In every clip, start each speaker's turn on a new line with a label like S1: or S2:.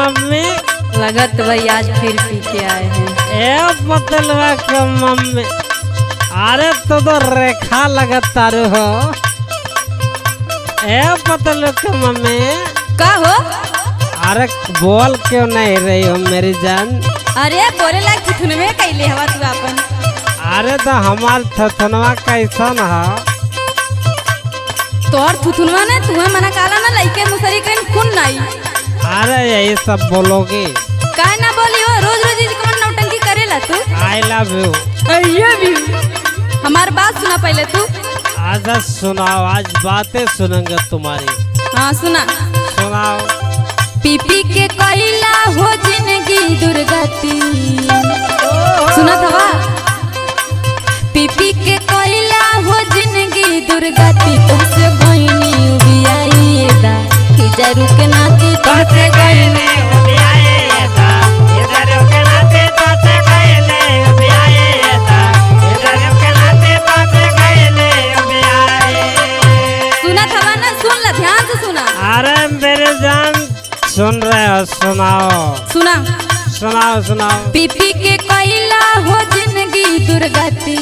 S1: Mummy
S2: लगत भाई आज फिर पी के आए हैं।
S1: ए पतलवा के मम्मी, अरे तो रेखा लगत तारू हो। ए पतलवा के मम्मी
S2: का हो?
S1: अरे बोल क्यों नहीं रही हो मेरी जान?
S2: अरे बोले लाग थुथुन में कैले हवा तू अपन।
S1: अरे तो हमार थथनवा कैसन है?
S2: तोर थुथुनवा ने तुम्हें मना काला ना लइके मुसरी कहीं खून नहीं।
S1: अरे यही सब बोलोगी?
S2: काय ना बोली हो, रोज रोज इस कमन नौटंकी करेला तू।
S1: I love you.
S2: अय्या भी हमार बात सुना पहले तू।
S1: आज सुनाओ, आज बातें सुनेंगे तुम्हारी।
S2: हाँ सुना।
S1: सुनाओ।
S2: पीपी के कैला हो जिंदगी दुर्गति। सुना था? पीपी के कैला हो जिंदगी दुर्गति। तुमसे बहनी उबियाई दा हिजरू के नाते तुमसे गईने
S1: उबियाई दा हिजरू के नाते तुमसे गईने उबियाई दा हिजरू के नाते तुमसे गईने उबियाई।
S2: सुना था ना? सुन ला, ध्यान से सुना।
S1: अरे मेरे जान सुन रहे हो? सुनाओ।
S2: सुना।
S1: सुनाओ सुनाओ।
S2: पीपी के कैला हो जिंदगी दुर्गति।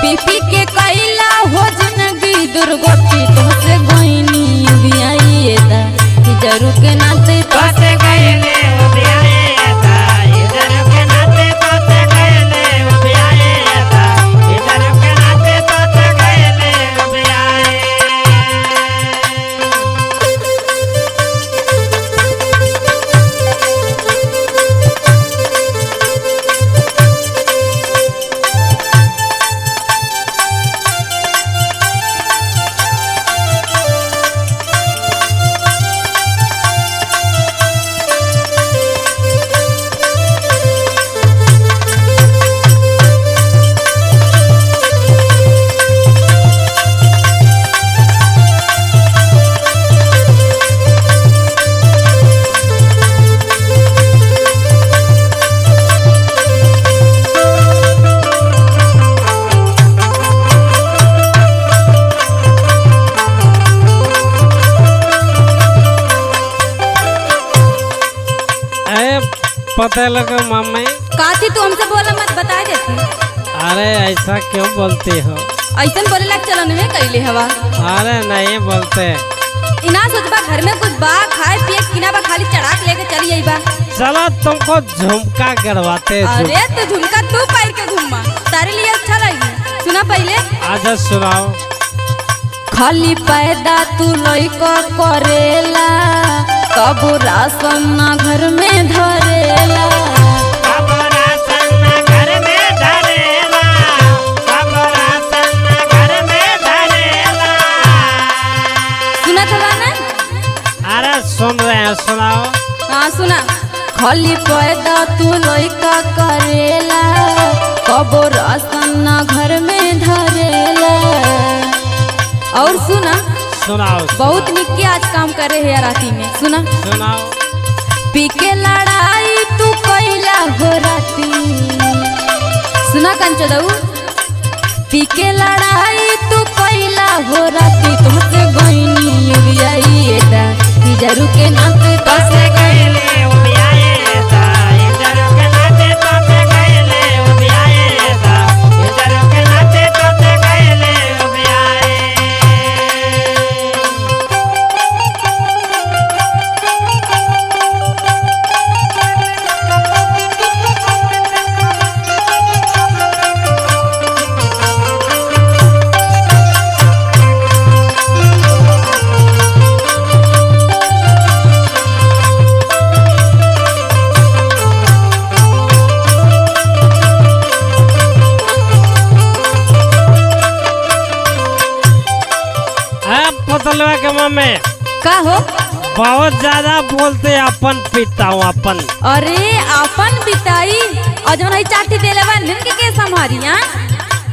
S2: पीपी के कैला हो जिंदगी दुर्गति। तुमसे गईनी उबियाई दा हिजरू के नाते तुमसे गईने
S1: उबियाई दा हिजरू के नाते तुमसे गईने उबियाई दा हिजरू के नाते तुमसे गईने उबियाई। पता लगा मम्मी?
S2: काती तू हमसे बोला मत, बता देती।
S1: अरे ऐसा क्यों बोलती हो?
S2: ऐसा बोले लग चलन में कैले हवा।
S1: अरे नहीं बोलते।
S2: इना सोचबा घर में कुछ बा खाए पिए किना बा, खाली चढ़ाक लेके चली आई बा।
S1: चलो तुमको झुमका गड़वाते।
S2: अरे तो झुमका तू पैर के घूमा, तारे लिए अच्छा लगी। सुना पहले।
S1: आजा सुनाओ।
S2: खाली पैदा तू लइका करेला, कबू राशन ना घर में धरेला।
S1: कबू राशन ना घर में धरेला, कबू राशन ना घर में धरेला।
S2: सुना था ना?
S1: अरे सुन रहे हैं, सुनाओ।
S2: हाँ सुना। खाली पैदा तू लइका करेला, कबू राशन ना घर में धरेला। और सुना।
S1: सुनाओ।
S2: बहुत निक्की आज काम करे है राती में। सुना।
S1: सुनाओ।
S2: पी के लड़ाई तू कैला हो राती। सुना कंचदऊ। पी के लड़ाई तू कैला हो राती। तुमसे गईनी उबियाई दा हिजरू के नाते तुमसे गईले
S1: उबियाई दा हिजरू के नाते तुमसे गईले उबियाई दा हिजरू के नाते तुमसे गईले उबियाई। पतलवा के मम्मी
S2: का हो?
S1: बहुत ज्यादा बोलते अपन पिता हूँ अपन।
S2: अरे अपन बिताई और जो नहीं चाटी देले बंधन के संभारिया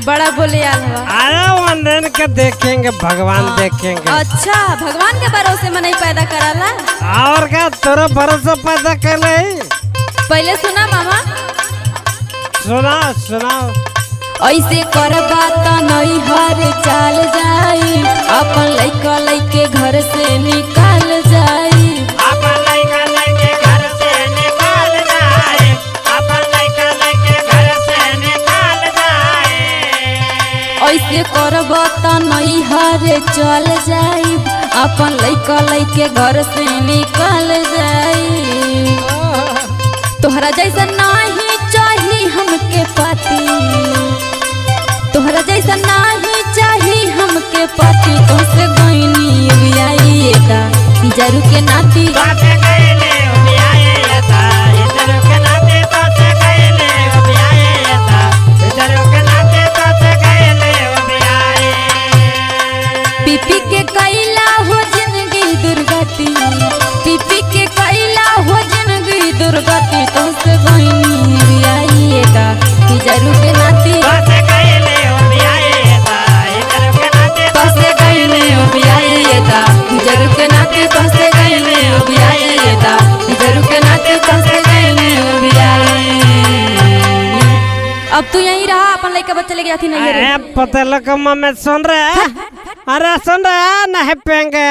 S2: बड़ा बोले यार हवा।
S1: अरे वंदन के देखेंगे, भगवान देखेंगे।
S2: अच्छा भगवान के भरोसे में नहीं पैदा कराला।
S1: और क्या तेरा भरोसा पैदा कर ले?
S2: पहले सुना मामा।
S1: सुना सुनाओ।
S2: ऐसे करबा त नहीं हर चाल जाई, अपन लइका लइके घर से निकाल जाई।
S1: अपन लइका लइके घर से
S2: घरे चल जाई, अपन लइका लइके घर से निकल जाई। तोहरा जैसा नहीं चाही हमके पति, तोहरा जैसा नहीं चाही हमके पति। तुमसे गईनी बियाईता जरू के नाती,
S1: तोसे गईले बियाईता जरू के नाती, तोसे गईले बियाईता जरू के नाती, तोसे गईले बियाई।
S2: पीपी के कैला हो जिंदगी दुर्गति, पीपी के कैला हो जिंदगी दुर्गति। तुमसे गईनी बियाईता जरू के नाती,
S1: तोसे गईले बियाईता जरू के नाती,
S2: तोसे गईले बियाईता जरू के नाती, तोसे गईले बियाईता जरू के नाती, तोसे गईले बियाई। अब तू यहीं रहा, अपन लड़का बच्चे लेके जाती नहीं।
S1: अरे पता लगा मम्मी सुन रहे, अरे सुन रहे नहीं पेंगे।